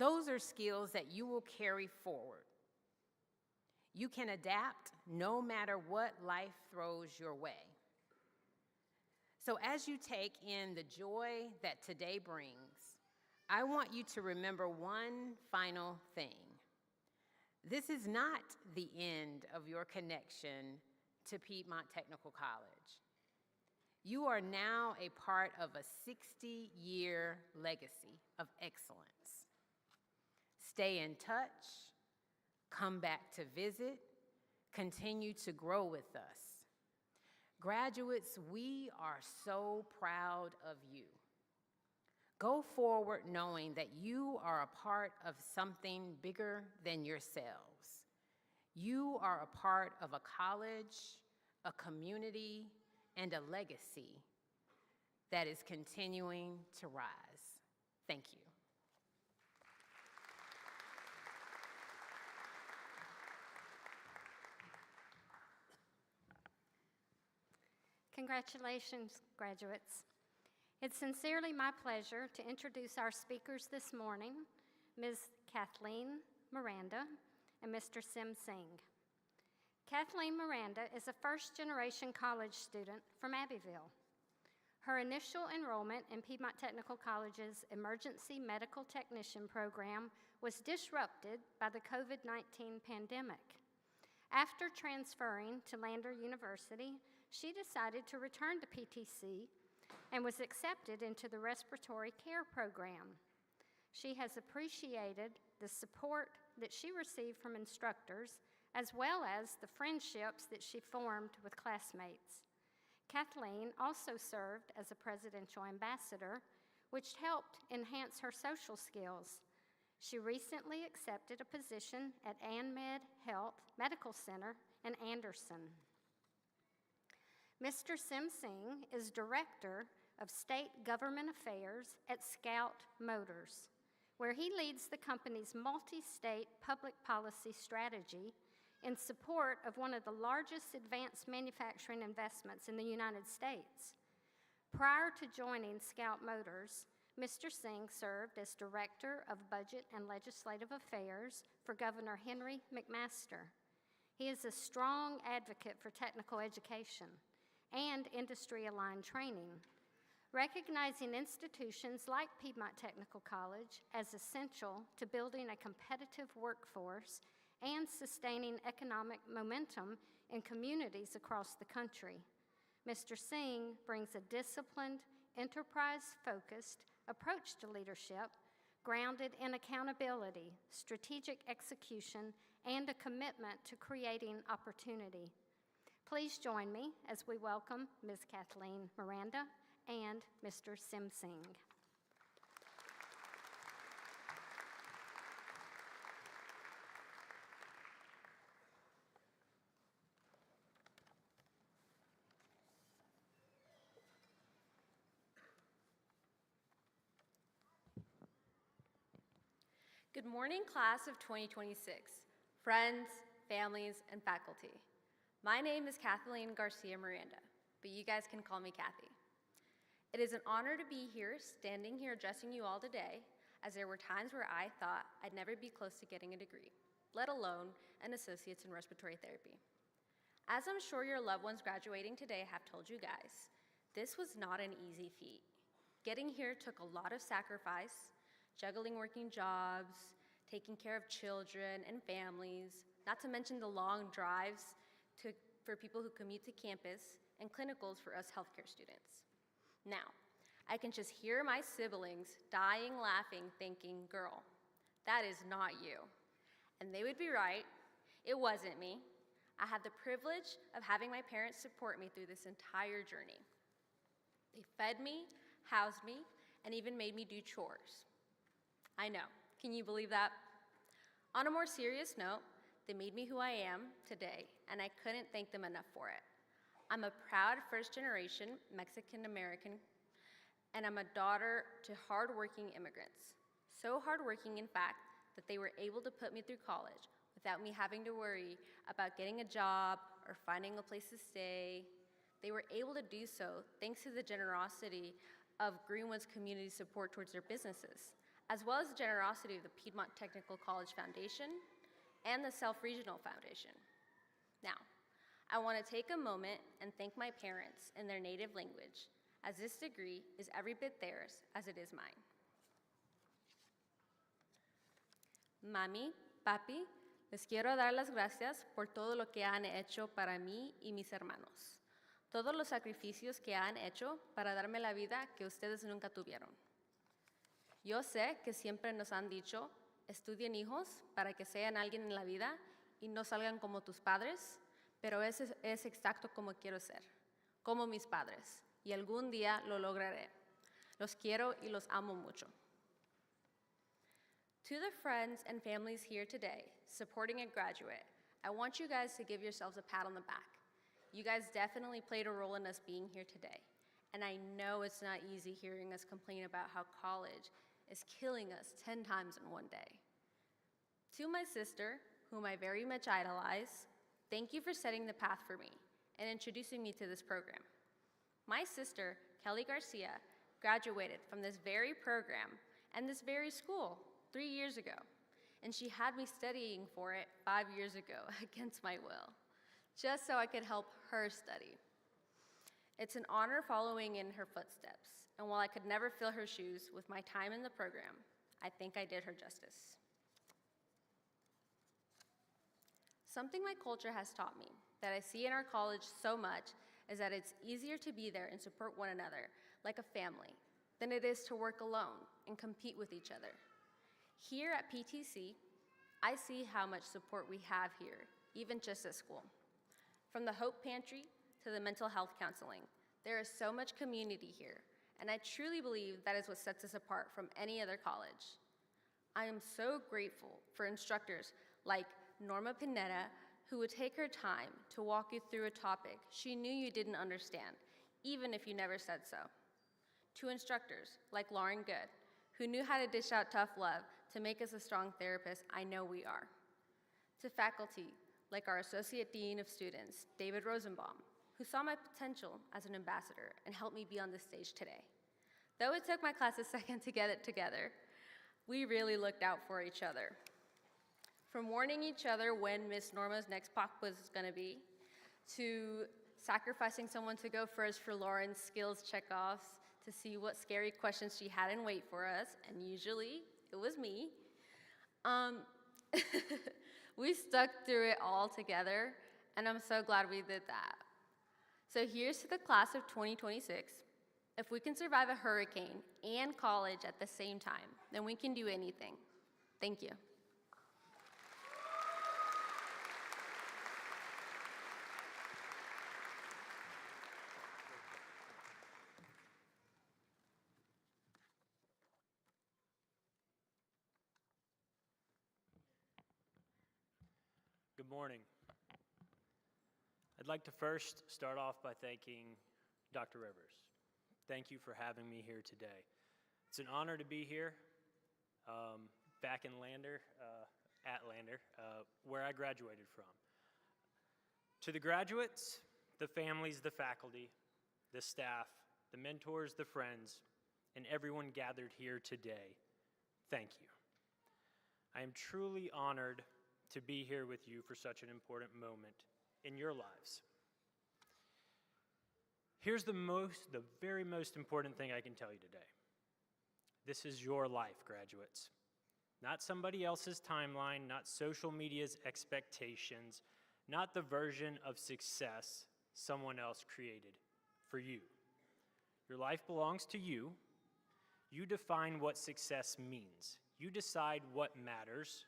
Those are skills that you will carry forward. You can adapt no matter what life throws your way. So as you take in the joy that today brings, I want you to remember one final thing. This is not the end of your connection to Piedmont Technical College. You are now a part of a 60-year legacy of excellence. Stay in touch, come back to visit, continue to grow with us. Graduates, we are so proud of you. Go forward knowing that you are a part of something bigger than yourselves. You are a part of a college, a community, and a legacy that is continuing to rise. Thank you. Congratulations, graduates. It's sincerely my pleasure to introduce our speakers this morning, Ms. Kathleen Miranda and Mr. Sim Singh. Kathleen Miranda is a first-generation college student from Abbeville. Her initial enrollment in Piedmont Technical College's Emergency Medical Technician program was disrupted by the COVID-19 pandemic. After transferring to Lander University, she decided to return to PTC and was accepted into the respiratory care program. She has appreciated the support that she received from instructors, as well as the friendships that she formed with classmates. Kathleen also served as a presidential ambassador, which helped enhance her social skills. She recently accepted a position at ANMed Health Medical Center in Anderson. Mr. Sim Singh is Director of State Government Affairs at Scout Motors, where he leads the company's multi-state public policy strategy in support of one of the largest advanced manufacturing investments in the United States. Prior to joining Scout Motors, Mr. Singh served as Director of Budget and Legislative Affairs for Governor Henry McMaster. He is a strong advocate for technical education and industry-aligned training, recognizing institutions like Piedmont Technical College as essential to building a competitive workforce and sustaining economic momentum in communities across the country. Mr. Singh brings a disciplined, enterprise-focused approach to leadership, grounded in accountability, strategic execution, and a commitment to creating opportunity. Please join me as we welcome Ms. Kathleen Miranda and Mr. Sim Singh. Good morning, class of 2026, friends, families, and faculty. My name is Kathleen Garcia Miranda, but you guys can call me Kathy. It is an honor to be here, standing here addressing you all today, as there were times where I thought I'd never be close to getting a degree, let alone an associate's in respiratory therapy. As I'm sure your loved ones graduating today have told you guys, this was not an easy feat. Getting here took a lot of sacrifice, juggling working jobs, taking care of children and families, not to mention the long drives for people who commute to campus and clinicals for us healthcare students. Now, I can just hear my siblings dying laughing, thinking, girl, that is not you. And they would be right, it wasn't me. I had the privilege of having my parents support me through this entire journey. They fed me, housed me, and even made me do chores. I know, can you believe that? On a more serious note, they made me who I am today, and I couldn't thank them enough for it. I'm a proud first-generation Mexican-American, and I'm a daughter to hardworking immigrants. So hardworking, in fact, that they were able to put me through college without me having to worry about getting a job or finding a place to stay. They were able to do so thanks to the generosity of Greenwood's community support towards their businesses, as well as the generosity of the Piedmont Technical College Foundation and the Self Regional Foundation. Now, I want to take a moment and thank my parents in their native language, as this degree is every bit theirs as it is mine. Mami, papi, les quiero dar las gracias por todo lo que han hecho para mí y mis hermanos. Todos los sacrificios que han hecho para darme la vida que ustedes nunca tuvieron. Yo sé que siempre nos han dicho, estudien hijos para que sean alguien en la vida y no salgan como tus padres, pero ese es exacto como quiero ser, como mis padres, y algún día lo lograré. Los quiero y los amo mucho. To the friends and families here today supporting a graduate, I want you guys to give yourselves a pat on the back. You guys definitely played a role in us being here today, and I know it's not easy hearing us complain about how college is killing us 10 times in one day. To my sister, whom I very much idolize, thank you for setting the path for me and introducing me to this program. My sister, Kelly Garcia, graduated from this very program and this very school 3 years ago, and she had me studying for it 5 years ago against my will, just so I could help her study. It's an honor following in her footsteps, and while I could never fill her shoes with my time in the program, I think I did her justice. Something my culture has taught me that I see in our college so much is that it's easier to be there and support one another like a family than it is to work alone and compete with each other. Here at PTC, I see how much support we have here, even just at school. From the Hope Pantry to the mental health counseling, there is so much community here, and I truly believe that is what sets us apart from any other college. I am so grateful for instructors like Norma Pineda, who would take her time to walk you through a topic she knew you didn't understand, even if you never said so. To instructors like Lauren Good, who knew how to dish out tough love to make us a strong therapist I know we are. To faculty like our Associate Dean of Students, David Rosenbaum, who saw my potential as an ambassador and helped me be on this stage today. Though it took my class a second to get it together, we really looked out for each other. From warning each other when Miss Norma's next pop was gonna be, to sacrificing someone to go first for Lauren's skills checkoffs to see what scary questions she had in wait for us, and usually it was me. We stuck through it all together, and I'm so glad we did that. So here's to the class of 2026. If we can survive a hurricane and college at the same time, then we can do anything. Thank you. Good morning. I'd like to first start off by thanking Dr. Rivers. Thank you for having me here today. It's an honor to be here back in Lander, at Lander, where I graduated from. To the graduates, the families, the faculty, the staff, the mentors, the friends, and everyone gathered here today, thank you. I am truly honored to be here with you for such an important moment in your lives. Here's the very most important thing I can tell you today. This is your life, graduates. Not somebody else's timeline, not social media's expectations, not the version of success someone else created for you. Your life belongs to you. You define what success means. You decide what matters.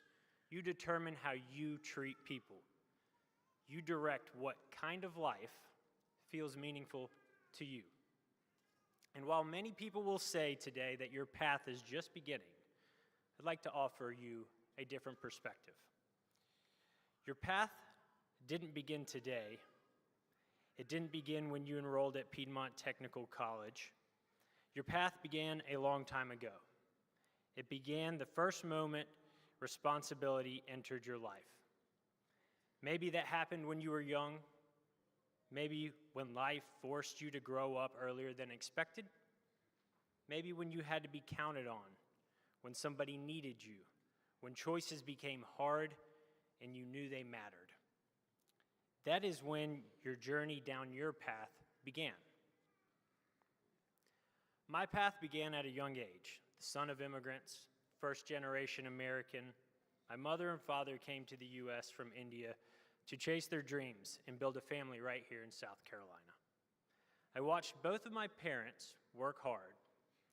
You determine how you treat people. You direct what kind of life feels meaningful to you. And while many people will say today that your path is just beginning, I'd like to offer you a different perspective. Your path didn't begin today. It didn't begin when you enrolled at Piedmont Technical College. Your path began a long time ago. It began the first moment responsibility entered your life. Maybe that happened when you were young. Maybe when life forced you to grow up earlier than expected. Maybe when you had to be counted on, when somebody needed you, when choices became hard and you knew they mattered. That is when your journey down your path began. My path began at a young age, the son of immigrants, first-generation American. My mother and father came to the U.S. from India to chase their dreams and build a family right here in South Carolina. I watched both of my parents work hard,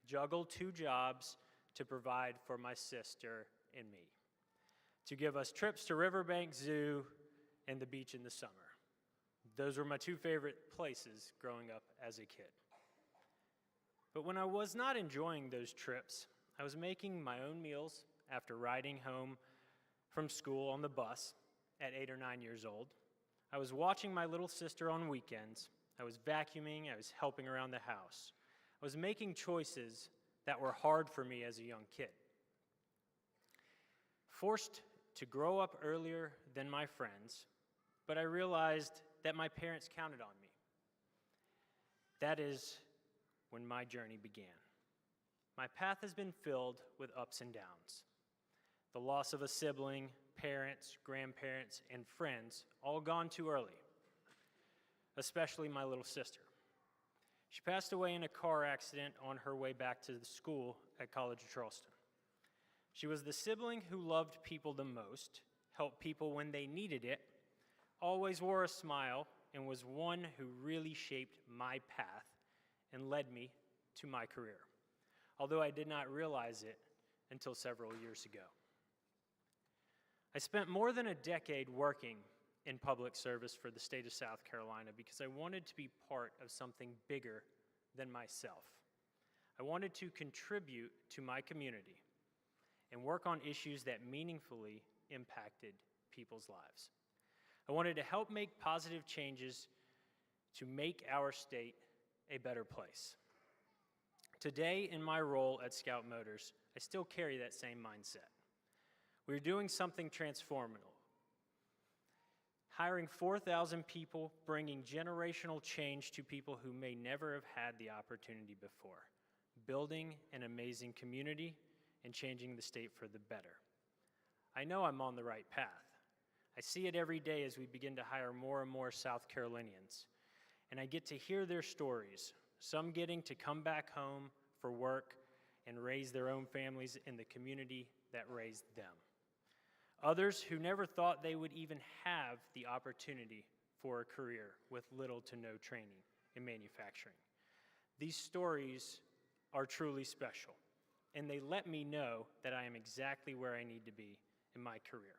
juggle 2 jobs to provide for my sister and me, to give us trips to Riverbank Zoo and the beach in the summer. Those were my 2 favorite places growing up as a kid. But when I was not enjoying those trips, I was making my own meals after riding home from school on the bus at 8 or 9 years old. I was watching my little sister on weekends. I was vacuuming. I was helping around the house. I was making choices that were hard for me as a young kid. Forced to grow up earlier than my friends, but I realized that my parents counted on me. That is when my journey began. My path has been filled with ups and downs. The loss of a sibling, parents, grandparents, and friends, all gone too early, especially my little sister. She passed away in a car accident on her way back to the school at College of Charleston. She was the sibling who loved people the most, helped people when they needed it, always wore a smile, and was one who really shaped my path and led me to my career, although I did not realize it until several years ago. I spent more than a decade working in public service for the state of South Carolina because I wanted to be part of something bigger than myself. I wanted to contribute to my community and work on issues that meaningfully impacted people's lives. I wanted to help make positive changes to make our state a better place. Today, in my role at Scout Motors, I still carry that same mindset. We're doing something transformative. Hiring 4,000 people, bringing generational change to people who may never have had the opportunity before, building an amazing community, and changing the state for the better. I know I'm on the right path. I see it every day as we begin to hire more and more South Carolinians, and I get to hear their stories, some getting to come back home for work and raise their own families in the community that raised them. Others who never thought they would even have the opportunity for a career with little to no training in manufacturing. These stories are truly special, and they let me know that I am exactly where I need to be in my career.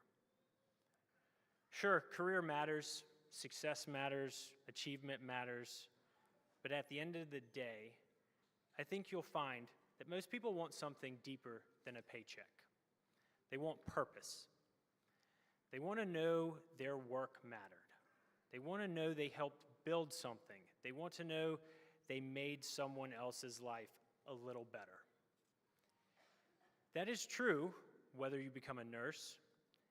Sure, career matters, success matters, achievement matters, but at the end of the day, I think you'll find that most people want something deeper than a paycheck. They want purpose. They want to know their work mattered. They want to know they helped build something. They want to know they made someone else's life a little better. That is true whether you become a nurse,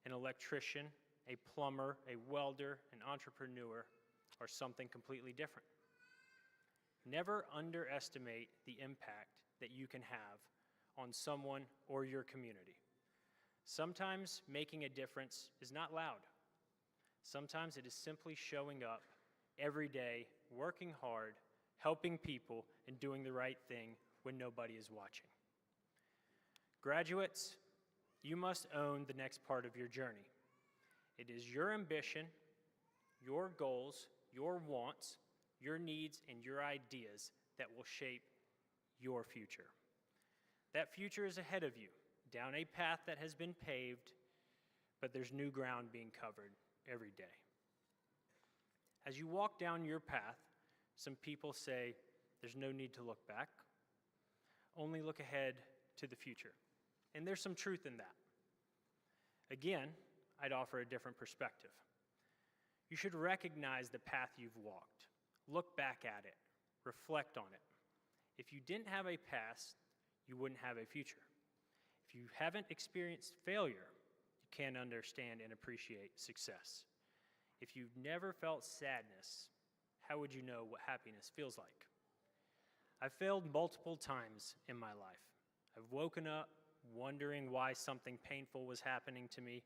an electrician, a plumber, a welder, an entrepreneur, or something completely different. Never underestimate the impact that you can have on someone or your community. Sometimes making a difference is not loud. Sometimes it is simply showing up every day, working hard, helping people, and doing the right thing when nobody is watching. Graduates, you must own the next part of your journey. It is your ambition, your goals, your wants, your needs, and your ideas that will shape your future. That future is ahead of you, down a path that has been paved, but there's new ground being covered every day. As you walk down your path, some people say there's no need to look back, only look ahead to the future. And there's some truth in that. Again, I'd offer a different perspective. You should recognize the path you've walked. Look back at it. Reflect on it. If you didn't have a past, you wouldn't have a future. If you haven't experienced failure, you can't understand and appreciate success. If you've never felt sadness, how would you know what happiness feels like? I've failed multiple times in my life. I've woken up, wondering why something painful was happening to me.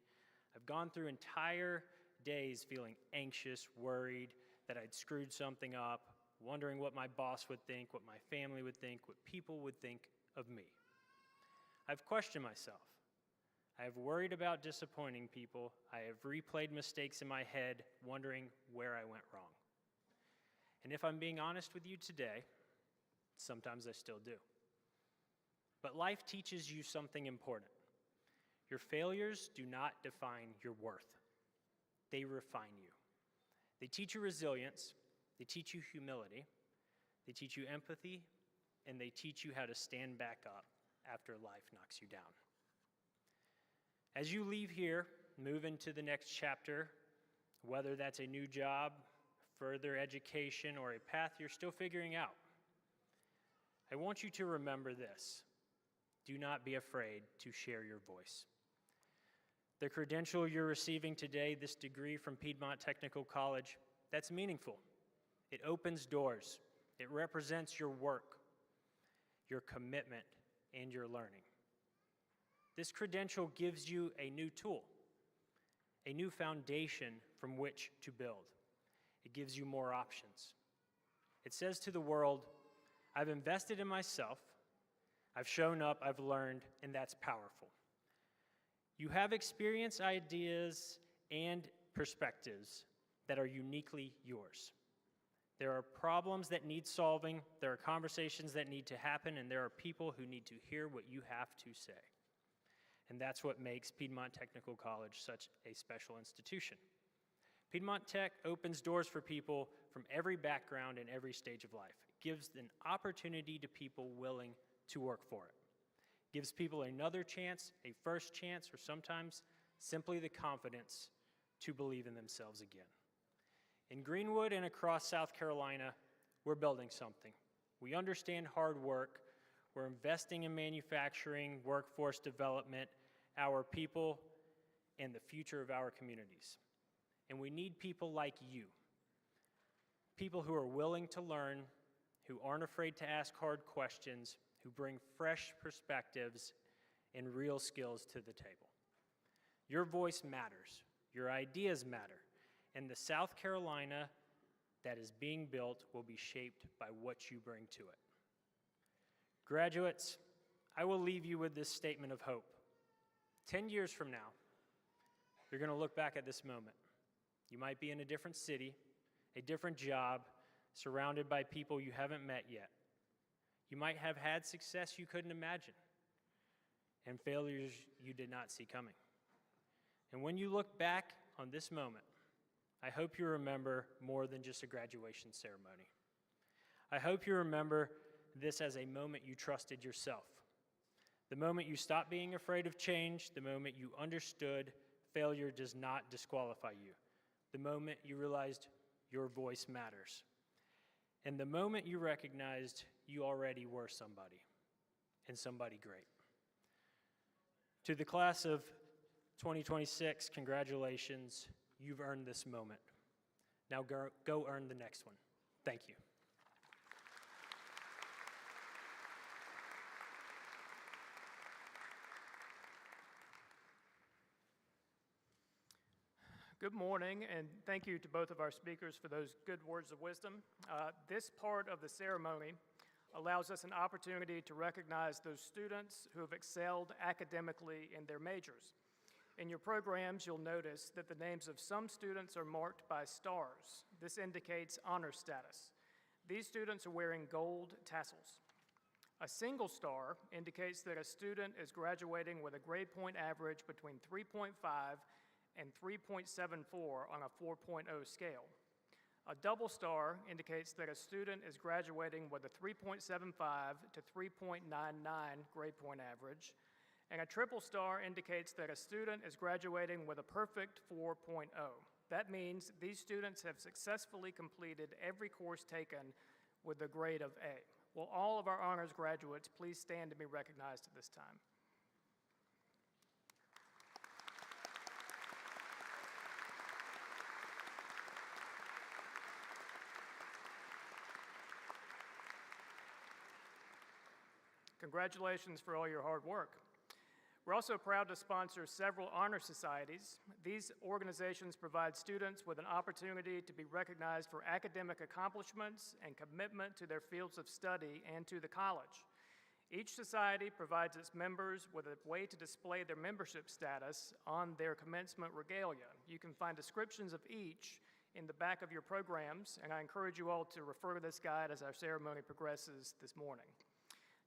I've gone through entire days feeling anxious, worried that I'd screwed something up, wondering what my boss would think, what my family would think, what people would think of me. I've questioned myself. I have worried about disappointing people. I have replayed mistakes in my head, wondering where I went wrong. And if I'm being honest with you today, sometimes I still do. But life teaches you something important. Your failures do not define your worth. They refine you. They teach you resilience, they teach you humility, they teach you empathy, and they teach you how to stand back up after life knocks you down. As you leave here, move into the next chapter, whether that's a new job, further education, or a path you're still figuring out, I want you to remember this. Do not be afraid to share your voice. The credential you're receiving today, this degree from Piedmont Technical College, that's meaningful. It opens doors. It represents your work, your commitment, and your learning. This credential gives you a new tool, a new foundation from which to build. It gives you more options. It says to the world, I've invested in myself, I've shown up, I've learned, and that's powerful. You have experience, ideas, and perspectives that are uniquely yours. There are problems that need solving, there are conversations that need to happen, and there are people who need to hear what you have to say. And that's what makes Piedmont Technical College such a special institution. Piedmont Tech opens doors for people from every background and every stage of life. It gives an opportunity to people willing to work for it. It gives people another chance, a first chance, or sometimes simply the confidence to believe in themselves again. In Greenwood and across South Carolina, we're building something. We understand hard work. We're investing in manufacturing, workforce development, our people, and the future of our communities. And we need people like you, people who are willing to learn, who aren't afraid to ask hard questions, who bring fresh perspectives and real skills to the table. Your voice matters. Your ideas matter. And the South Carolina that is being built will be shaped by what you bring to it. Graduates, I will leave you with this statement of hope. 10 years from now, you're going to look back at this moment. You might be in a different city, a different job, surrounded by people you haven't met yet. You might have had success you couldn't imagine, and failures you did not see coming. And when you look back on this moment, I hope you remember more than just a graduation ceremony. I hope you remember this as a moment you trusted yourself. The moment you stopped being afraid of change, the moment you understood failure does not disqualify you, the moment you realized your voice matters, and the moment you recognized you already were somebody, and somebody great. To the class of 2026, congratulations, you've earned this moment. Now go earn the next one. Thank you. Good morning, and thank you to both of our speakers for those good words of wisdom. This part of the ceremony allows us an opportunity to recognize those students who have excelled academically in their majors. In your programs, you'll notice that the names of some students are marked by stars. This indicates honor status. These students are wearing gold tassels. A single star indicates that a student is graduating with a grade point average between 3.5 and 3.74 on a 4.0 scale. A double star indicates that a student is graduating with a 3.75 to 3.99 grade point average, and a triple star indicates that a student is graduating with a perfect 4.0. That means these students have successfully completed every course taken with the grade of A. Will all of our honors graduates please stand to be recognized at this time? Congratulations for all your hard work. We're also proud to sponsor several honor societies. These organizations provide students with an opportunity to be recognized for academic accomplishments and commitment to their fields of study and to the college. Each society provides its members with a way to display their membership status on their commencement regalia. You can find descriptions of each in the back of your programs, and I encourage you all to refer to this guide as our ceremony progresses this morning.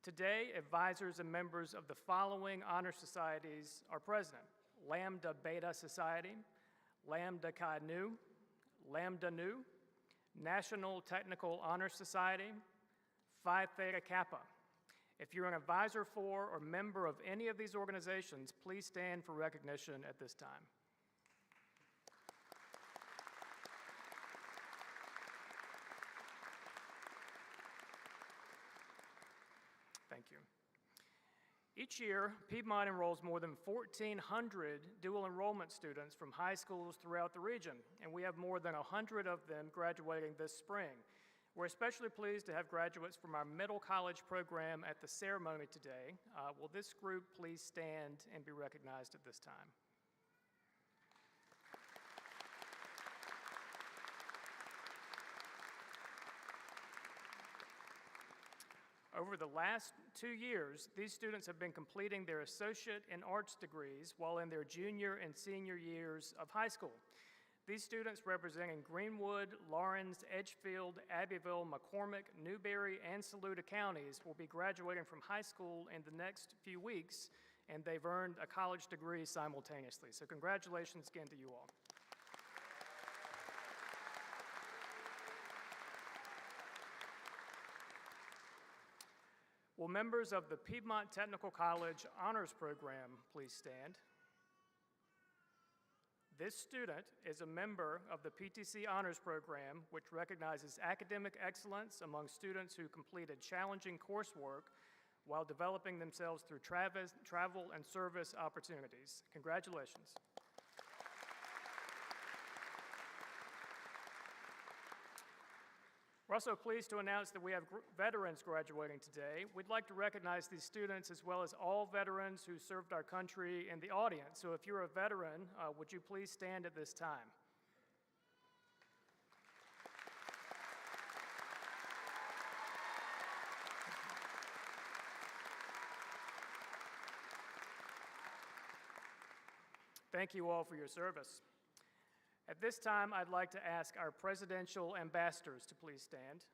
Today, advisors and members of the following honor societies are present: Lambda Beta Society, Lambda Chi Nu, Lambda Nu, National Technical Honor Society, Phi Theta Kappa. If you're an advisor for or member of any of these organizations, please stand for recognition at this time. Thank you. Each year, Piedmont enrolls more than 1,400 dual enrollment students from high schools throughout the region, and we have more than 100 of them graduating this spring. We're especially pleased to have graduates from our middle college program at the ceremony today. Will this group please stand and be recognized at this time? Over the last 2 years, these students have been completing their associate in arts degrees while in their junior and senior years of high school. These students representing Greenwood, Laurens, Edgefield, Abbeville, McCormick, Newberry, and Saluda counties will be graduating from high school in the next few weeks, and they've earned a college degree simultaneously. So congratulations again to you all. Will members of the Piedmont Technical College Honors Program please stand? This student is a member of the PTC Honors Program, which recognizes academic excellence among students who completed challenging coursework while developing themselves through travel and service opportunities. Congratulations. We're also pleased to announce that we have veterans graduating today. We'd like to recognize these students as well as all veterans who served our country in the audience. So if you're a veteran, would you please stand at this time? Thank you all for your service. At this time, I'd like to ask our presidential ambassadors to please stand.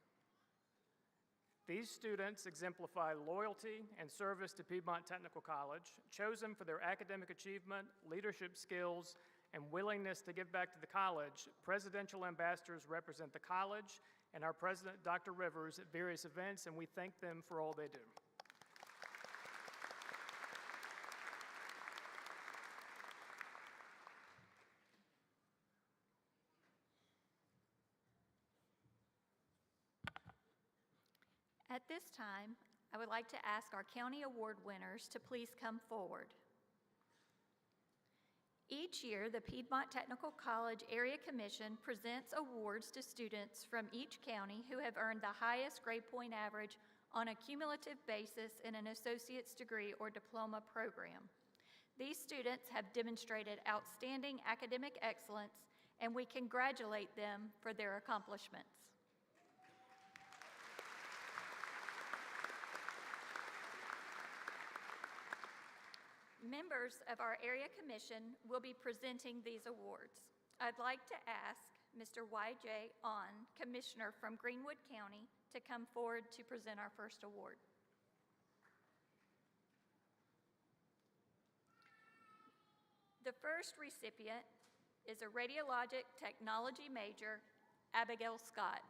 These students exemplify loyalty and service to Piedmont Technical College, chosen for their academic achievement, leadership skills, and willingness to give back to the college. Presidential ambassadors represent the college and our president, Dr. Rivers, at various events, and we thank them for all they do. At this time, I would like to ask our county award winners to please come forward. Each year, the Piedmont Technical College Area Commission presents awards to students from each county who have earned the highest grade point average on a cumulative basis in an associate's degree or diploma program. These students have demonstrated outstanding academic excellence, and we congratulate them for their accomplishments. Members of our area commission will be presenting these awards. I'd like to ask Mr. Y.J. On, Commissioner from Greenwood County, to come forward to present our first award. The first recipient is a radiologic technology major, Abigail Scott.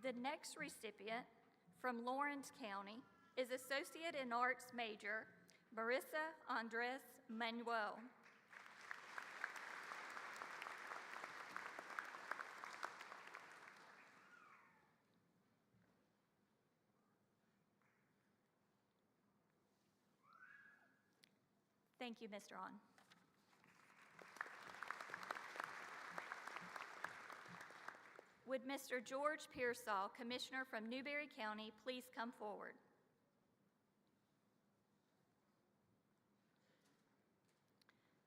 The next recipient from Laurens County is Associate in Arts major, Marissa Andres Manuel. Thank you, Mr. On. Would Mr. George Pearsall, Commissioner from Newberry County, please come forward?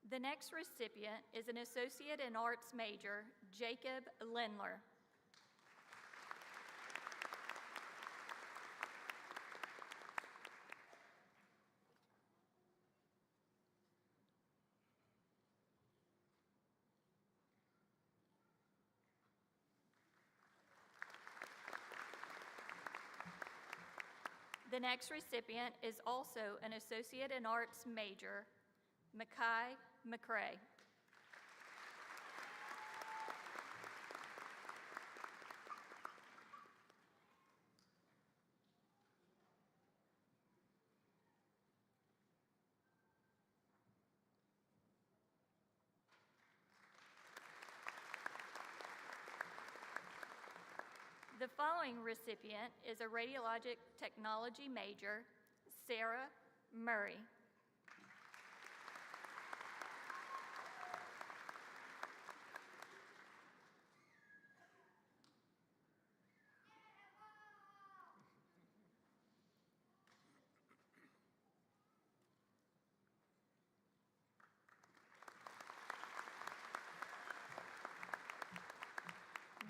The next recipient is an Associate in Arts major, Jacob Lindler. The next recipient is also an Associate in Arts major, Mackay McCrae. The following recipient is a radiologic technology major, Sarah Murray.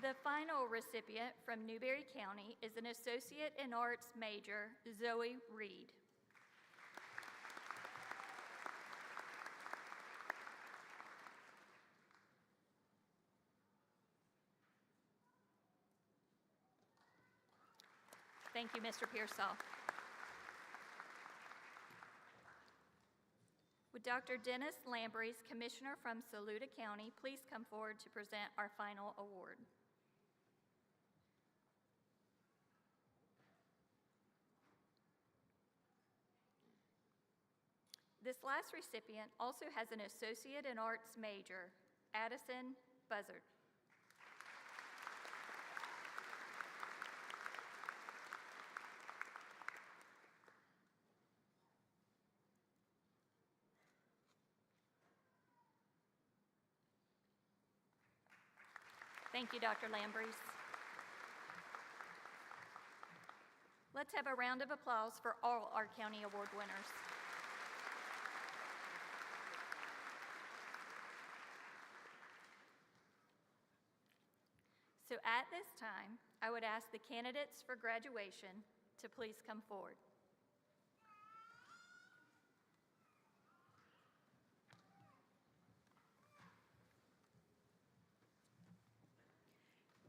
The final recipient from Newberry County is an Associate in Arts major, Zoe Reed. Thank you, Mr. Pearsall. Would Dr. Dennis Lambrys, Commissioner from Saluda County, please come forward to present our final award? This last recipient also has an Associate in Arts major, Addison Buzzard. Thank you, Dr. Lambrys. Let's have a round of applause for all our county award winners. So at this time, I would ask the candidates for graduation to please come forward.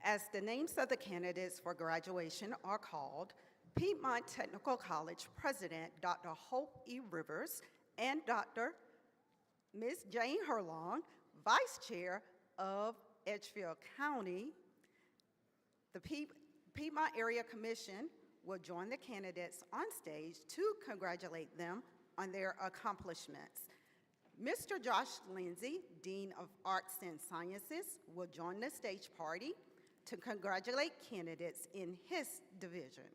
As the names of the candidates for graduation are called, Piedmont Technical College President Dr. Hope E. Rivers and Dr. Ms. Jane Herlong, Vice Chair of Edgefield County, the Piedmont Area Commission will join the candidates on stage to congratulate them on their accomplishments. Mr. Josh Lindsay, Dean of Arts and Sciences, will join the stage party to congratulate candidates in his division.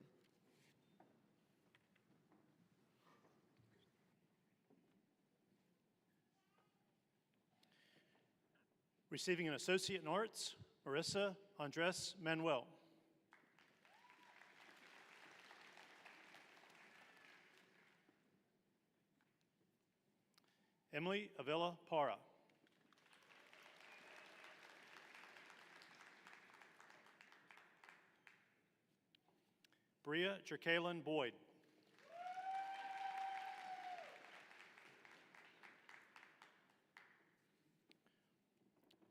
Receiving an Associate in Arts, Marissa Andres Manuel. Emily Avila Para. Bria Jerkalyn Boyd.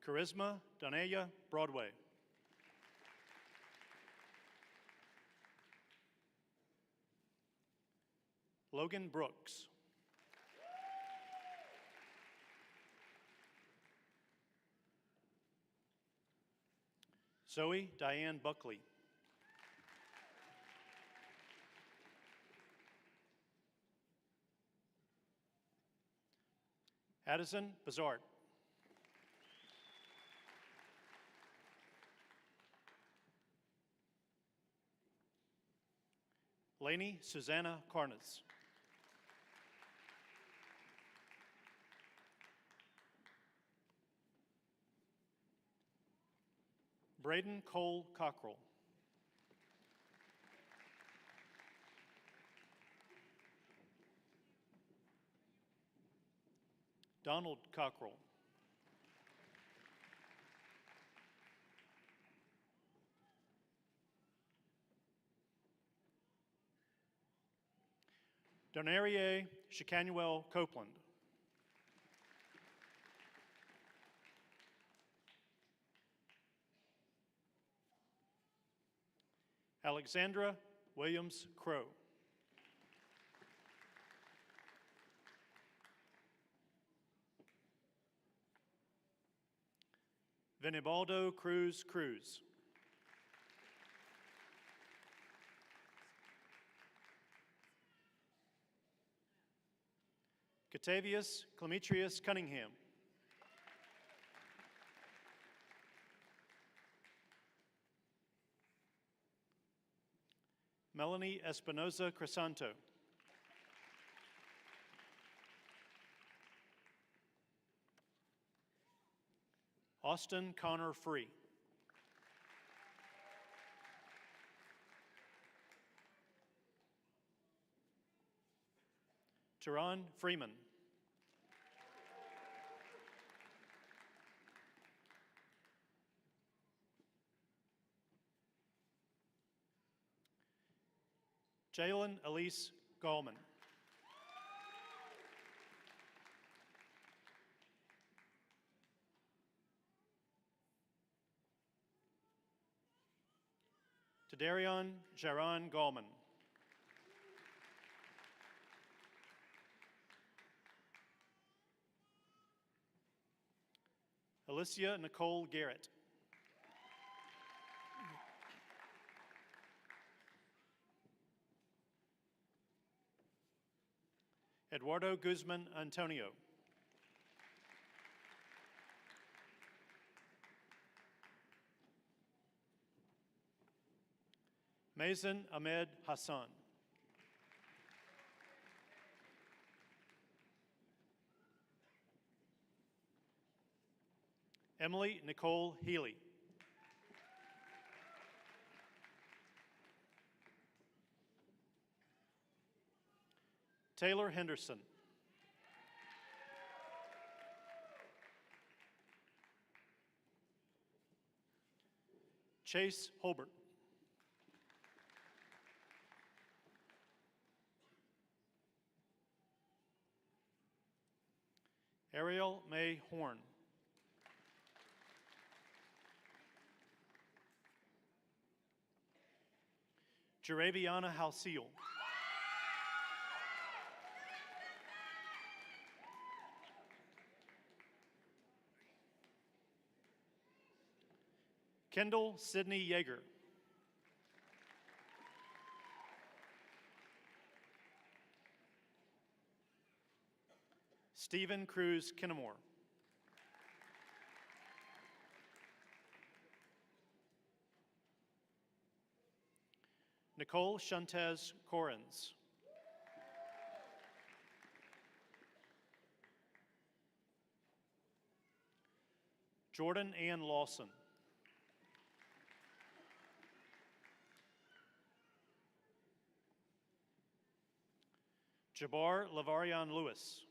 Charisma Donaya Broadway. Logan Brooks. Zoe Diane Buckley. Addison Bazart. Lainey Susanna Carnes. Braden Cole Cockrell. Donald Cockrell. Donarie Chicanuel Copeland. Alexandra Williams Crow. Vinibaldo Cruz Cruz. Catavius Clemetrius Cunningham. Melanie Espinoza Crisanto. Austin Connor Free. Teron Freeman. Jalen Elise Gallman. Tadarion Jaron Gallman. Alicia Nicole Garrett. Eduardo Guzman Antonio. Mazen Ahmed Hassan. Emily Nicole Healy. Taylor Henderson. Chase Holbert. Ariel May Horn. Jeraviana Halseal. Kendall Sydney Yeager. Stephen Cruz Kinnamore. Nicole Shantez Corrins. Jordan Ann Lawson. Jabbar Lavarion Lewis.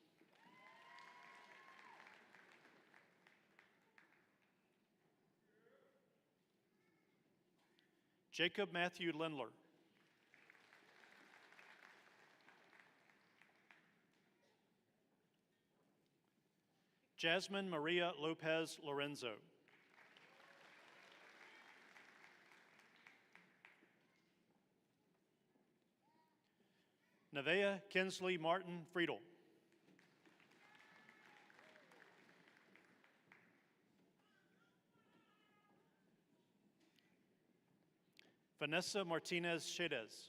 Jacob Matthew Lindler. Jasmine Maria Lopez Lorenzo. Nevaeh Kinsley Martin Friedel. Vanessa Martinez Shedez.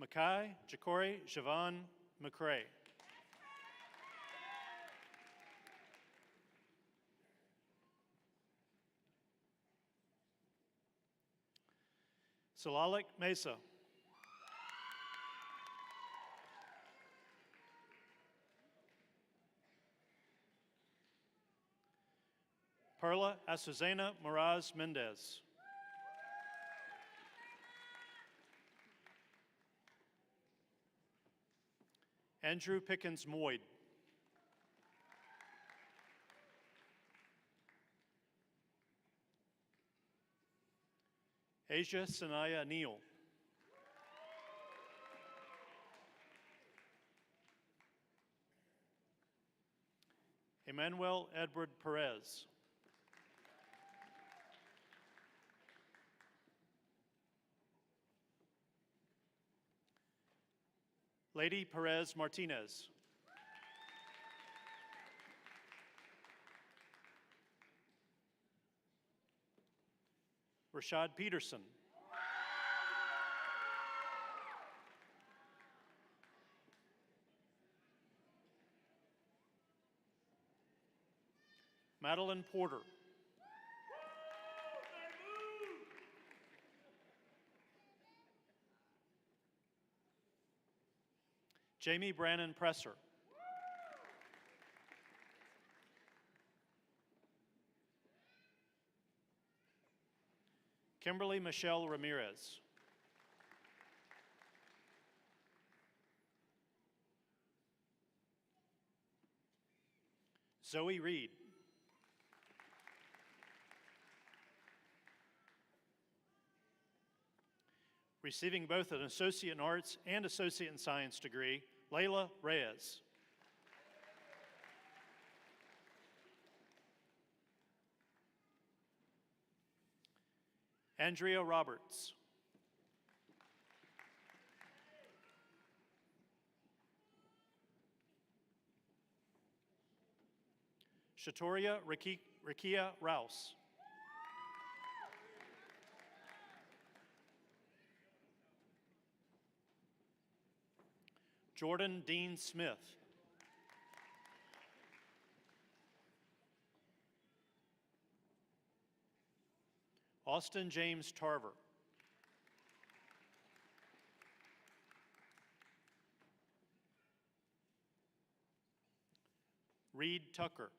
Makai Jacori Javon McCrae. Salalik Mesa. Perla Azucena Moraz Mendez. Andrew Pickens Moyd. Asia Sanaya Neal. Emmanuel Edward Perez. Lady Perez Martinez. Rashad Peterson. Madeline Porter. Jamie Brannon Presser. Kimberly Michelle Ramirez. Zoe Reed. Receiving both an Associate in Arts and Associate in Science degree, Layla Reyes. Andrea Roberts. Shatoria Rakia Rouse. Jordan Dean Smith. Austin James Tarver. Reed Tucker.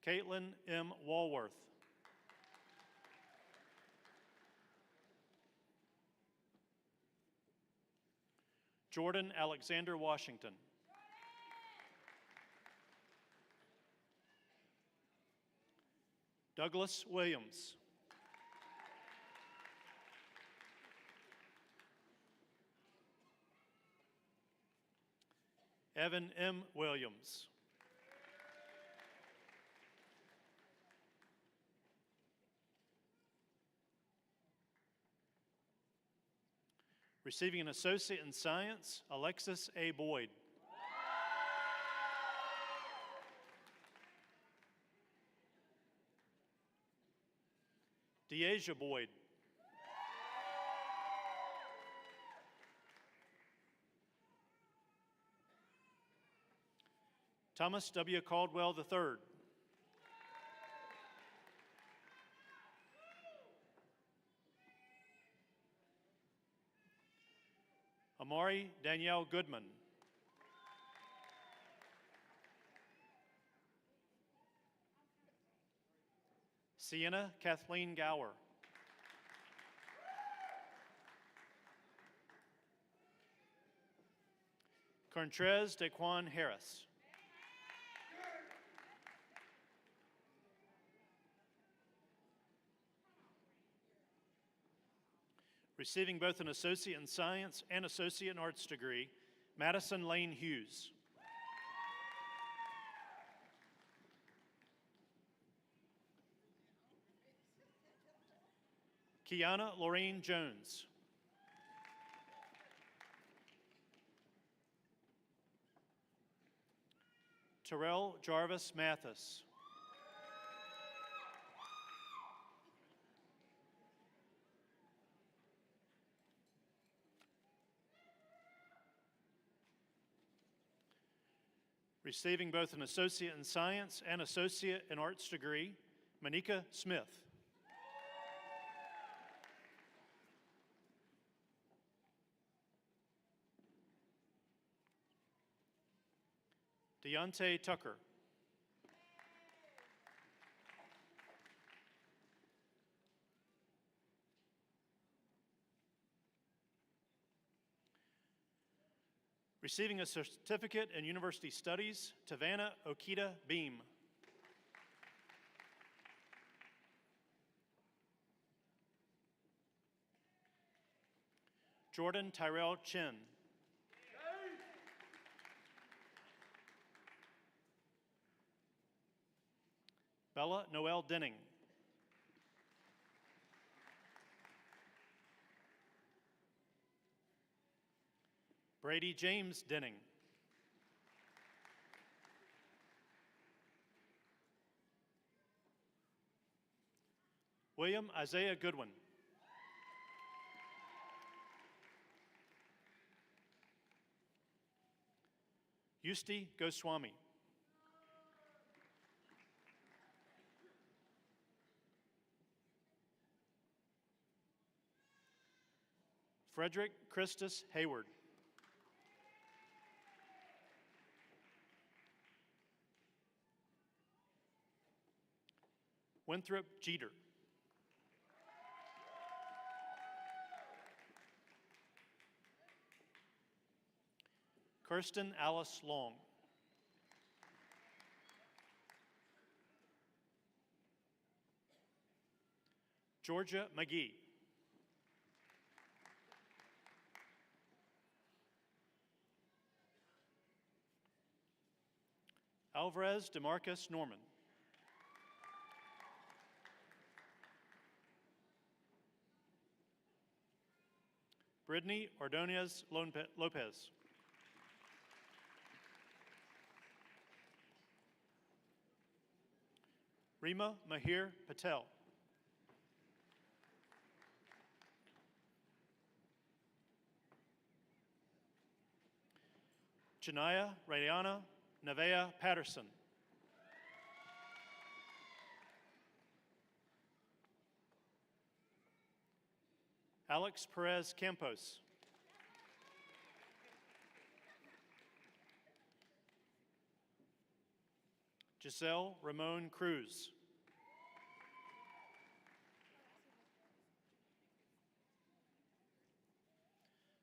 Caitlin M. Walworth. Jordan Alexander Washington. Douglas Williams. Evan M. Williams. Receiving an Associate in Science, Alexis A. Boyd. Deasia Boyd. Thomas W. Caldwell III. Amari Danielle Goodman. Sienna Kathleen Gower. Contrez Daquan Harris. Receiving both an Associate in Science and Associate in Arts degree, Madison Lane Hughes. Kiana Lorraine Jones. Terrell Jarvis Mathis. Receiving both an Associate in Science and Associate in Arts degree, Manika Smith. Deontay Tucker. Receiving a certificate in university studies, Tavanna Okita Beam. Jordan Tyrell Chin. Bella Noel Denning. Brady James Denning. William Isaiah Goodwin. Yusti Goswami. Frederick Christus Hayward. Winthrop Jeter. Kirsten Alice Long. Georgia McGee. Alvarez DeMarcus Norman. Brittany Ordonez Lopez. Rima Mahir Patel. Janaya Rayana Nevea Patterson. Alex Perez Campos. Giselle Ramon Cruz.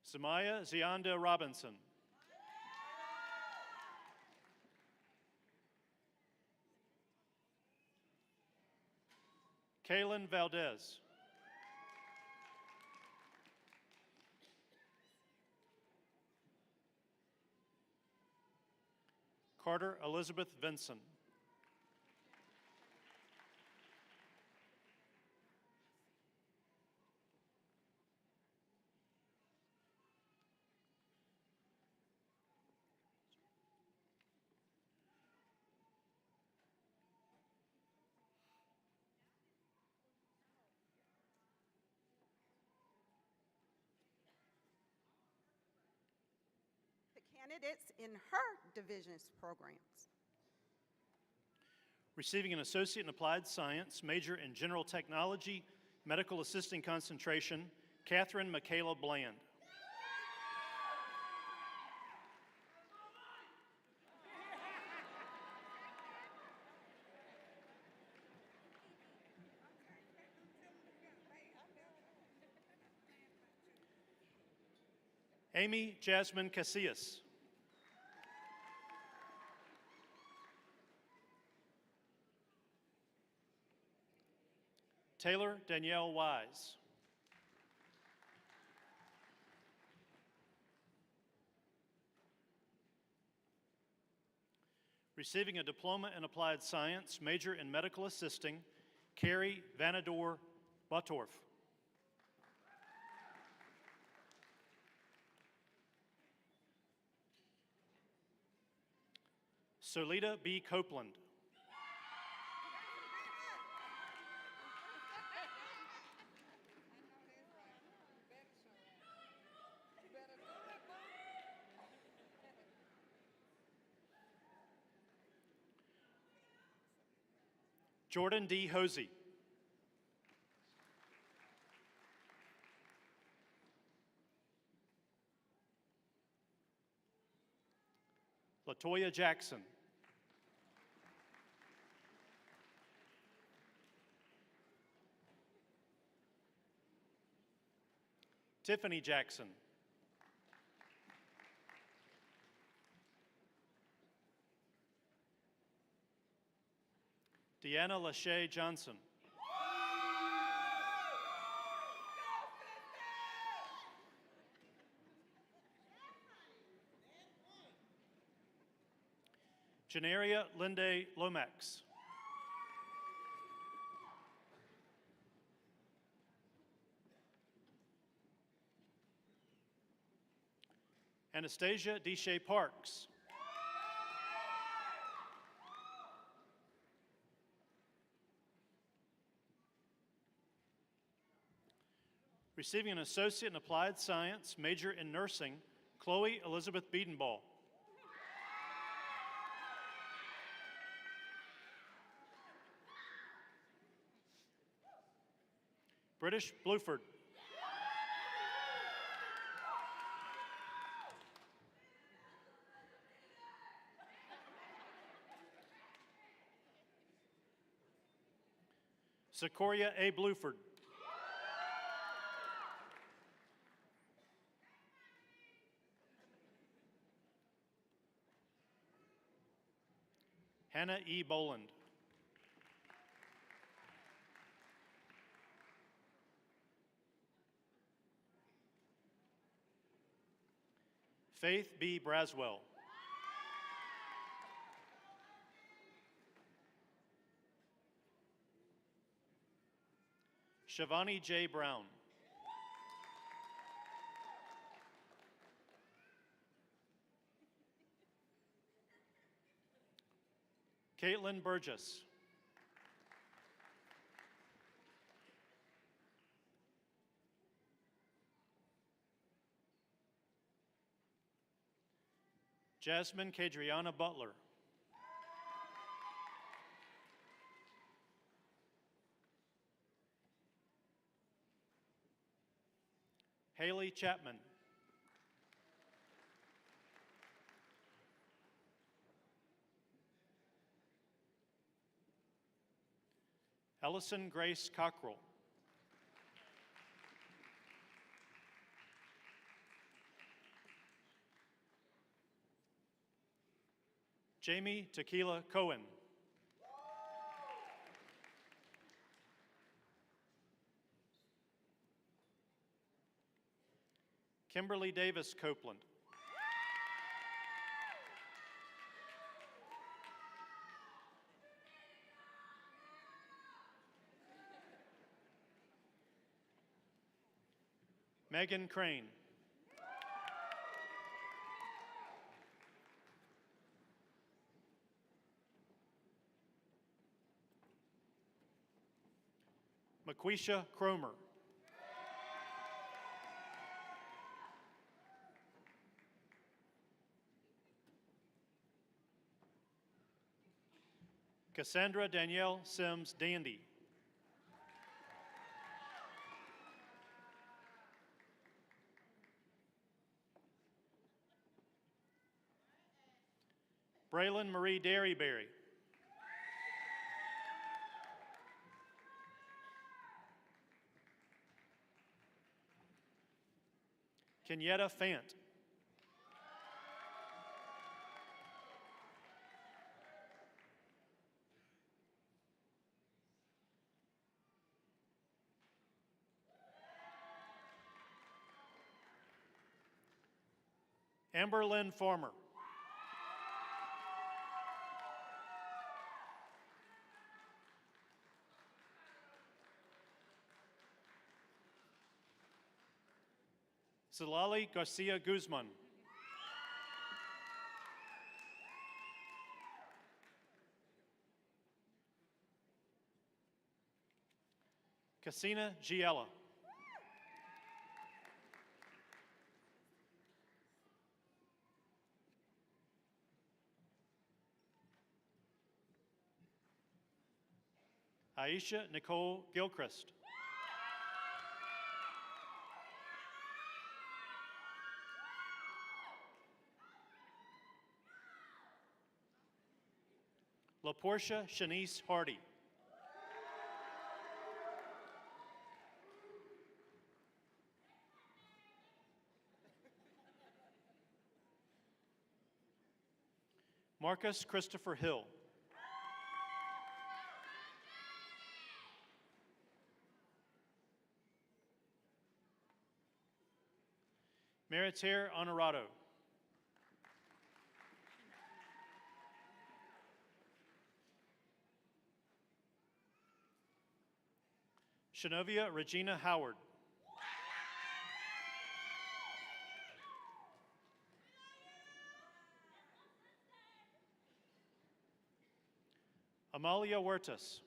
Samaya Zianda Robinson. Kaylin Valdez. Carter Elizabeth Vinson. The candidates in her division's programs. Receiving an Associate in Applied Science, major in General Technology, Medical Assisting concentration, Catherine Michaela Bland. Amy Jasmine Casillas. Taylor Danielle Wise. Receiving a Diploma in Applied Science, major in Medical Assisting, Carrie Vanador Buttorf. Solita B. Copeland. Jordan D. Hosey. Latoya Jackson. Tiffany Jackson. Deanna Lachey Johnson. Janaria Linde Lomax. Anastasia Deshay Parks. Receiving an Associate in Applied Science, major in Nursing, Chloe Elizabeth Biedenball. British Bluford. Sequoia A. Bluford. Hannah E. Boland. Faith B. Braswell. Shivani J. Brown. Caitlin Burgess. Jasmine Kadriana Butler. Haley Chapman. Ellison Grace Cockrell. Jamie Tequila Cohen. Kimberly Davis Copeland. Megan Crane. Maquisha Cromer. Cassandra Danielle Sims Dandy. Braylon Marie Derryberry. Kenyetta Fant. Amber Lynn Farmer. Zalali Garcia Guzman. Cassina Giella. Aisha Nicole Gilchrist. LaPortia Shanice Hardy. Marcus Christopher Hill. Meritier Honorado. Shanovia Regina Howard. Amalia Huertas.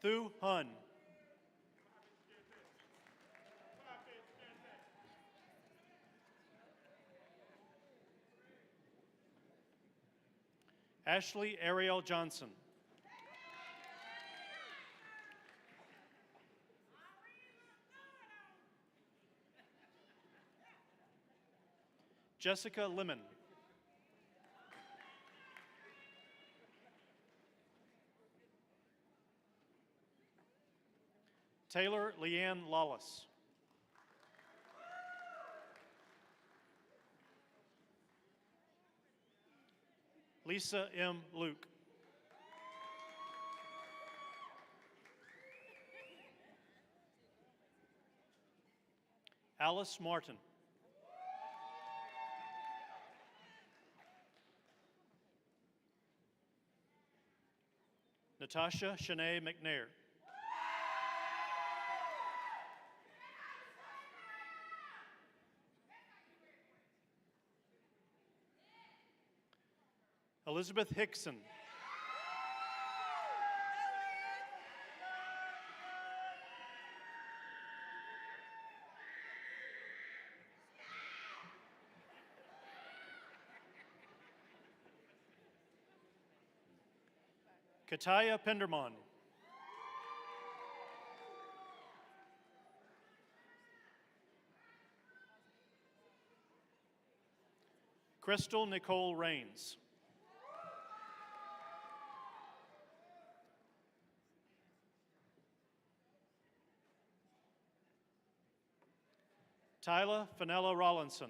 Thu Hun. Ashley Ariel Johnson. Jessica Lemon. Taylor Leanne Lawless. Lisa M. Luke. Alice Martin. Natasha Shanae McNair. Elizabeth Hickson. Kataya Pendermon. Crystal Nicole Rains. Tyla Fenella Rollinson.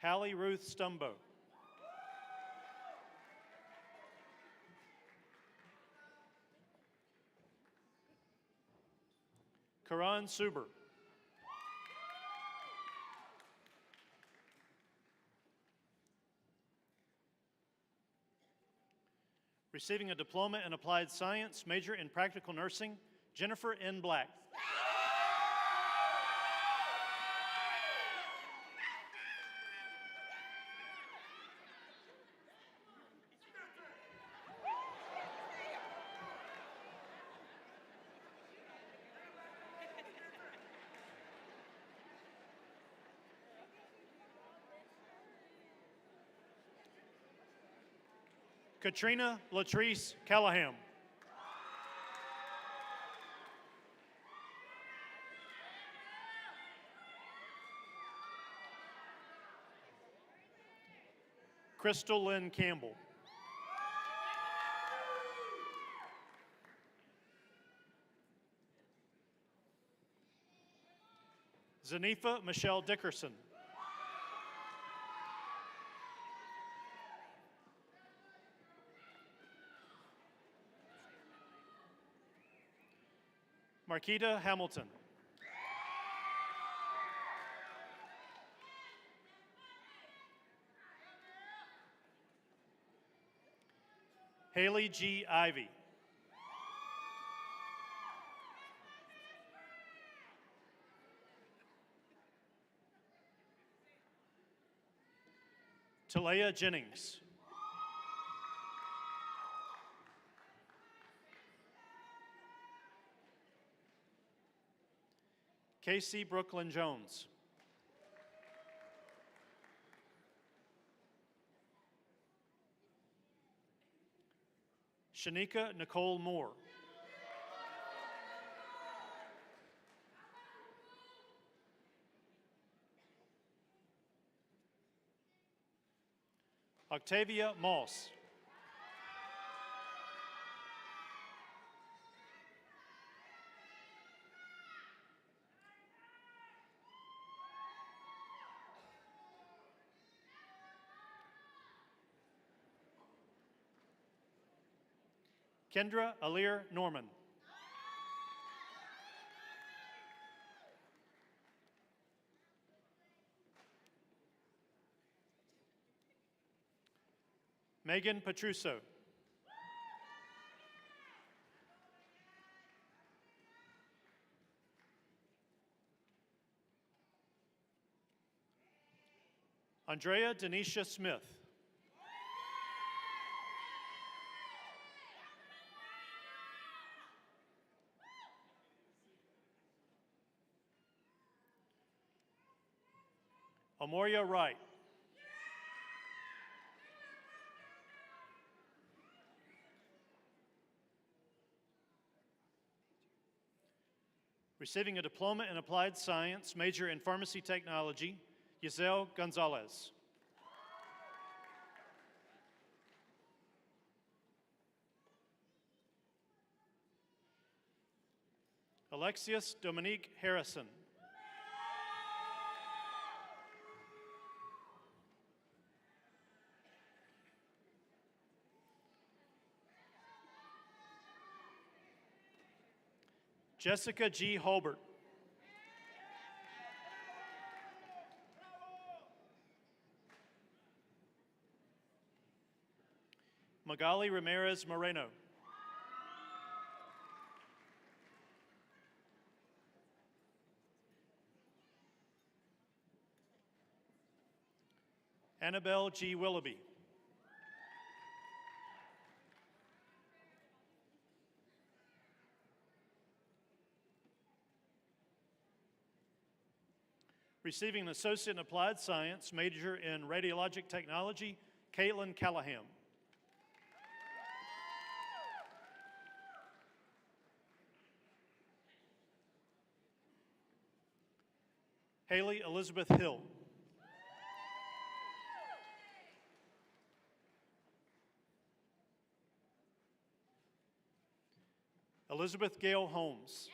Hallie Ruth Stumbo. Karan Suber. Receiving a diploma in applied science, major in practical nursing, Jennifer N. Black. Katrina Latrice Callahan. Crystal Lynn Campbell. Zanifa Michelle Dickerson. Marquita Hamilton. Haley G. Ivy. Talea Jennings. Casey Brooklyn Jones. Shanika Nicole Moore. Octavia Moss. Kendra Alir Norman. Megan Petruso. Andrea Denisha Smith. Amoria Wright. Receiving a diploma in applied science, major in pharmacy technology, Giselle Gonzalez. Alexius Dominique Harrison. Jessica G. Holbert. Magali Ramirez Moreno. Annabelle G. Willoughby. Receiving an Associate in Applied Science, major in Radiologic Technology, Caitlin Callahan. Haley Elizabeth Hill. Elizabeth Gale Holmes.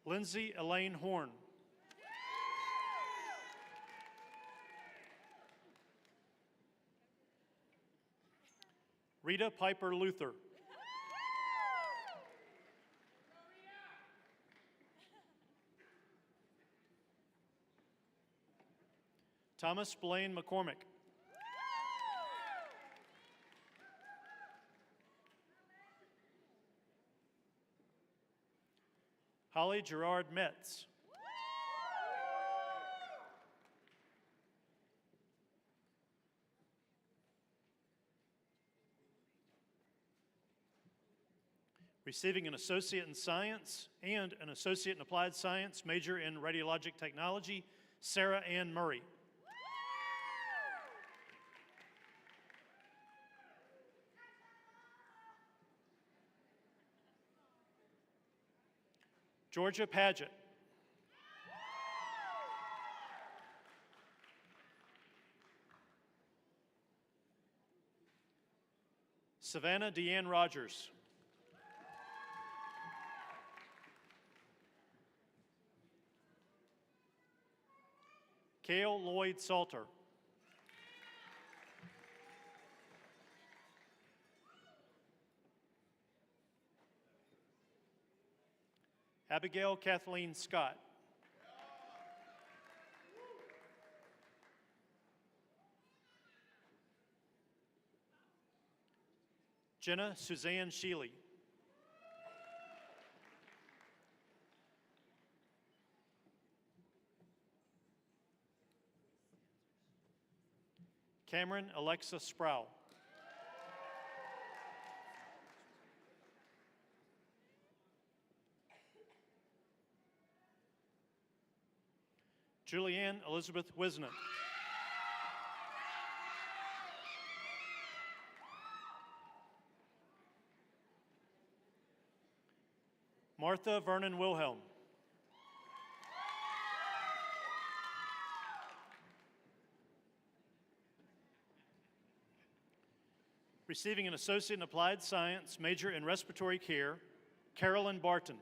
Lindsay Elaine Horn. Rita Piper Luther. Thomas Blaine McCormick. Holly Gerard Metz. Receiving an Associate in Science and an Associate in Applied Science, major in Radiologic Technology, Sarah Ann Murray. Georgia Paget. Savannah Deanne Rogers. Cale Lloyd Salter. Abigail Kathleen Scott. Jenna Suzanne Sheely. Cameron Alexa Sproul. Julianne Elizabeth Wisnant. Martha Vernon Wilhelm. Receiving an Associate in Applied Science, major in Respiratory Care, Carolyn Barton.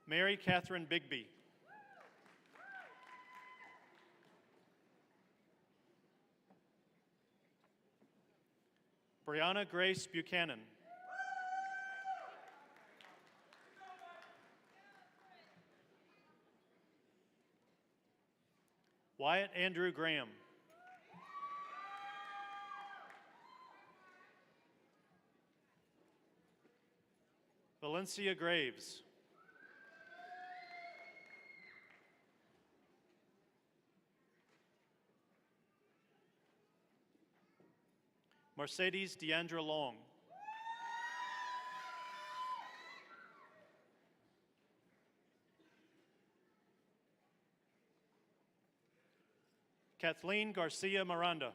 Mary Catherine Bigby. Brianna Grace Buchanan. Wyatt Andrew Graham. Valencia Graves. Mercedes Deandra Long. Kathleen Garcia Miranda.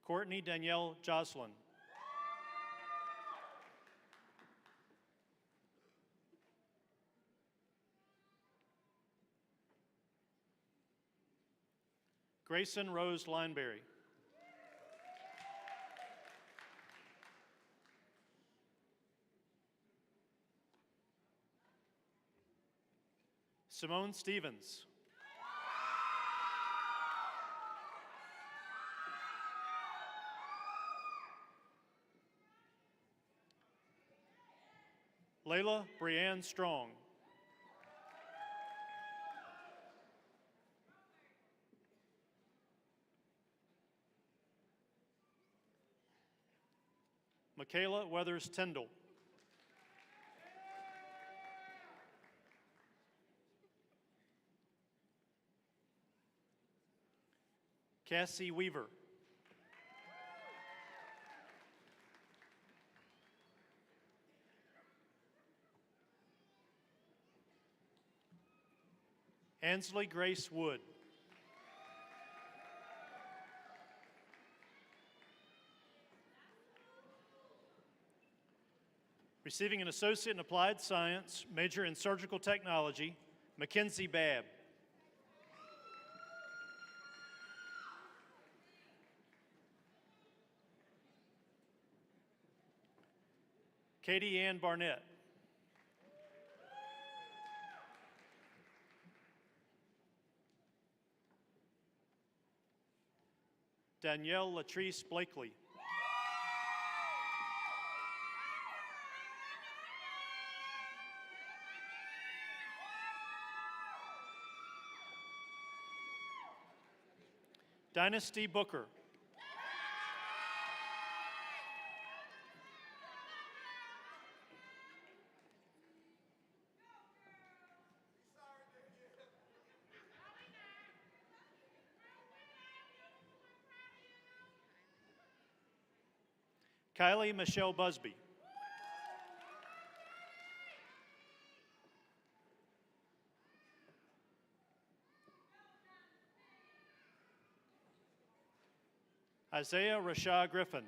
Courtney Danielle Jocelyn. Grayson Rose Lineberry. Simone Stevens. Layla Brianne Strong. Michaela Weathers Tyndall. Cassie Weaver. Ansley Grace Wood. Receiving an Associate in Applied Science, major in Surgical Technology, Mackenzie Babb. Katie Ann Barnett. Danielle Latrice Blakely. Dynasty Booker. Kylie Michelle Busby. Isaiah Rashad Griffin.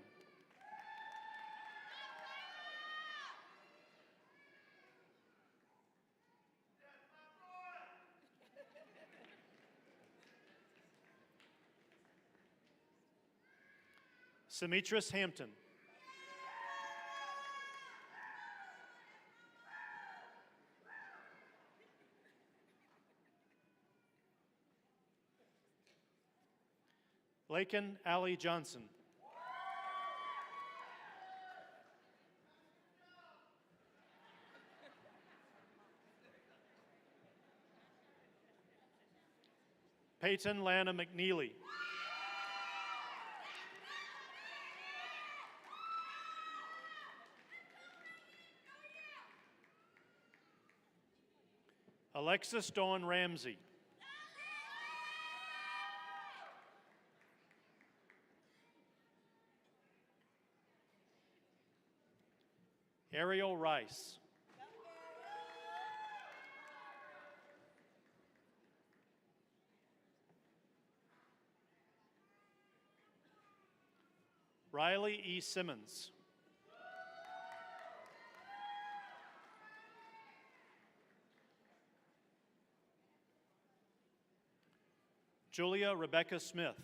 Semitris Hampton. Lakin Allie Johnson. Peyton Lana McNeely. Alexis Dawn Ramsey. Ariel Rice. Riley E. Simmons. Julia Rebecca Smith.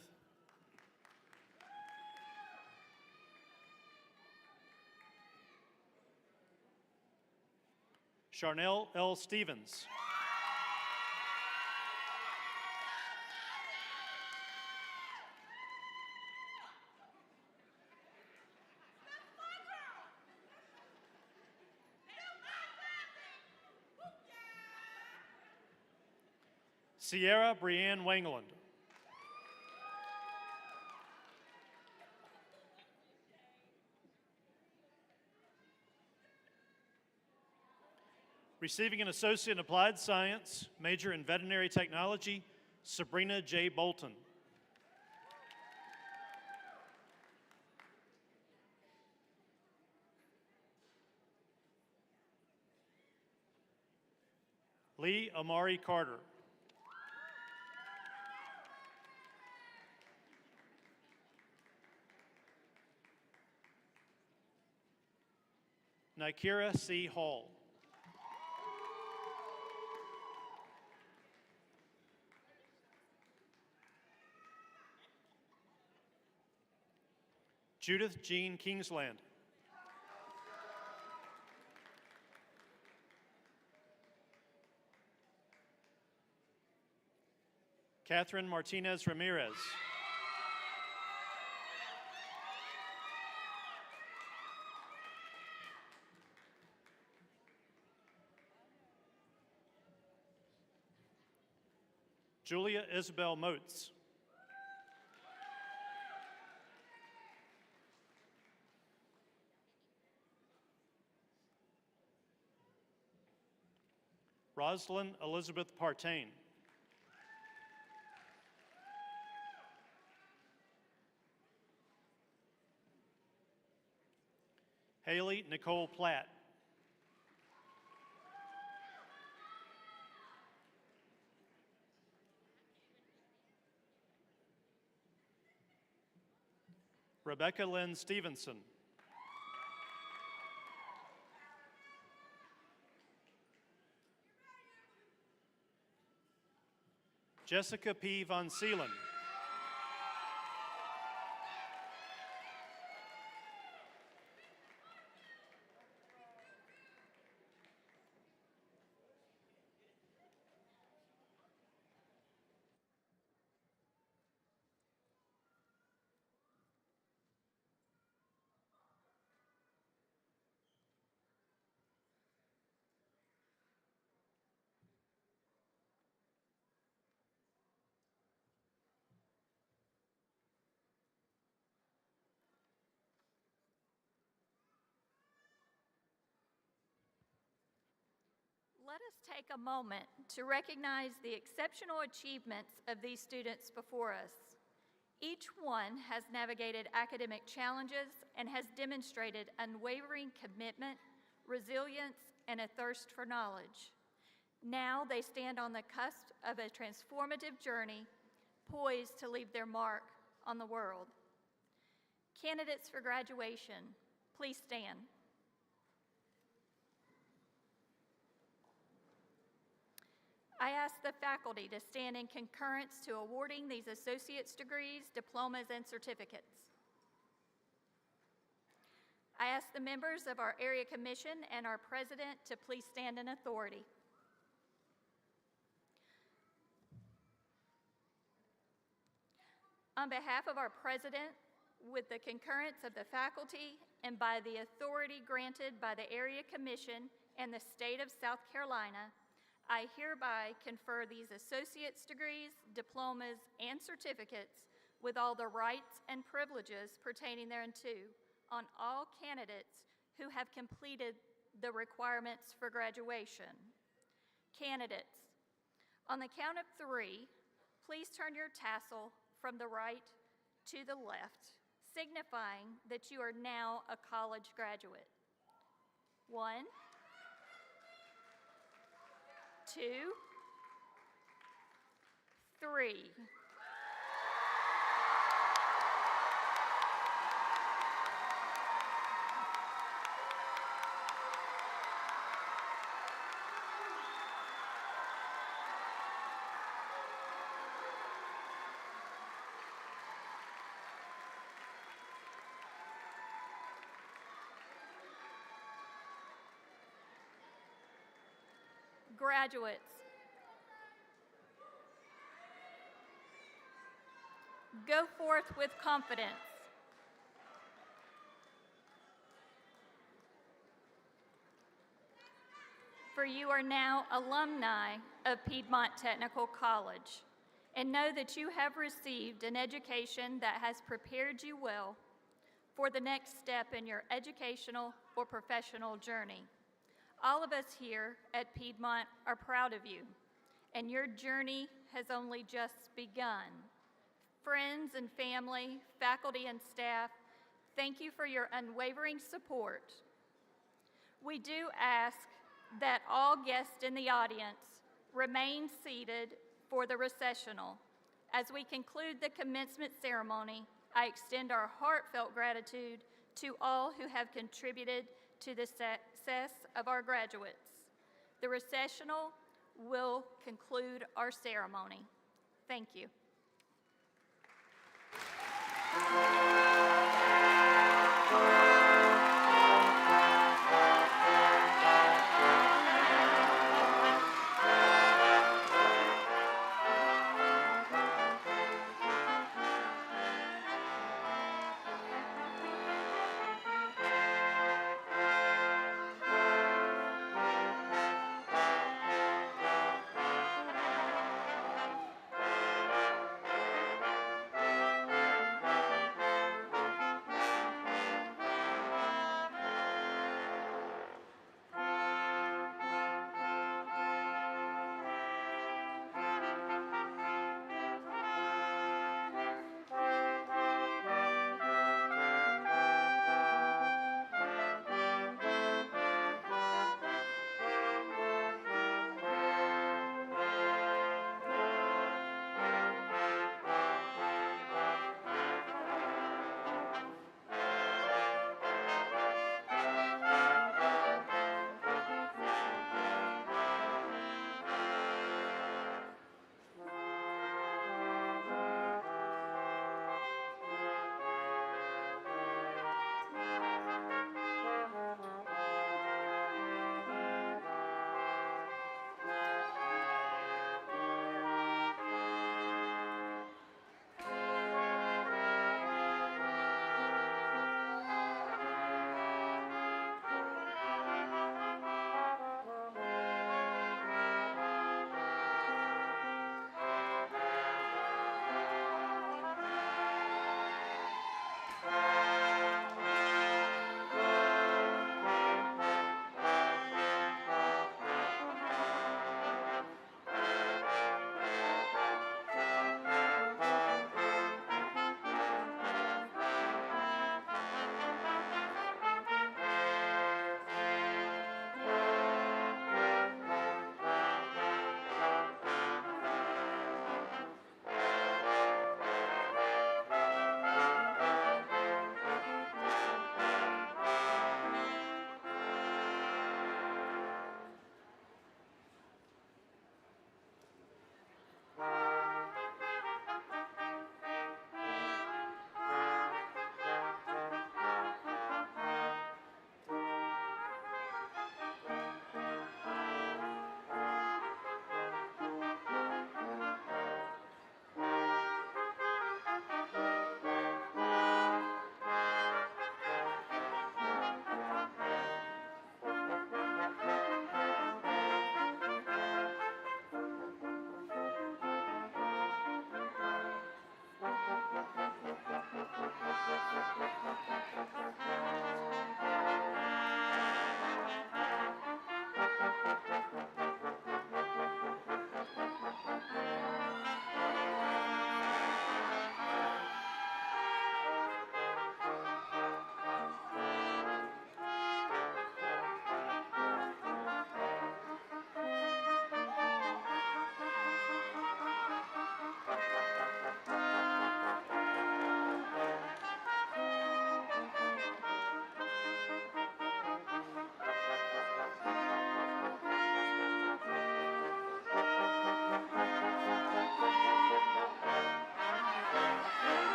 Charnel L. Stevens. Sierra Brianne Wangland. Receiving an Associate in Applied Science, major in Veterinary Technology, Sabrina J. Bolton. Lee Amari Carter. Nikira C. Hall. Judith Jean Kingsland. Catherine Martinez Ramirez. Julia Isabel Moats. Rosalind Elizabeth Partain. Haley Nicole Platt. Rebecca Lynn Stevenson. Jessica P. Von Seelen. Let us take a moment to recognize the exceptional achievements of these students before us. Each one has navigated academic challenges and has demonstrated unwavering commitment, resilience, and a thirst for knowledge. Now they stand on the cusp of a transformative journey, poised to leave their mark on the world. Candidates for graduation, please stand. I ask the faculty to stand in concurrence to awarding these associate's degrees, diplomas, and certificates. I ask the members of our area commission and our president to please stand in authority. On behalf of our president, with the concurrence of the faculty, and by the authority granted by the area commission and the state of South Carolina, I hereby confer these associate's degrees, diplomas, and certificates with all the rights and privileges pertaining thereunto on all candidates who have completed the requirements for graduation. Candidates, On the count of 3, please turn your tassel from the right to the left, signifying that you are now a college graduate. 1, 2, 3. Graduates, go forth with confidence. For you are now alumni of Piedmont Technical College, and know that you have received an education that has prepared you well for the next step in your educational or professional journey. All of us here at Piedmont are proud of you, and your journey has only just begun. Friends and family, faculty and staff, thank you for your unwavering support. We do ask that all guests in the audience remain seated for the recessional. As we conclude the commencement ceremony, I extend our heartfelt gratitude to all who have contributed to the success of our graduates. The recessional will conclude our ceremony. Thank you.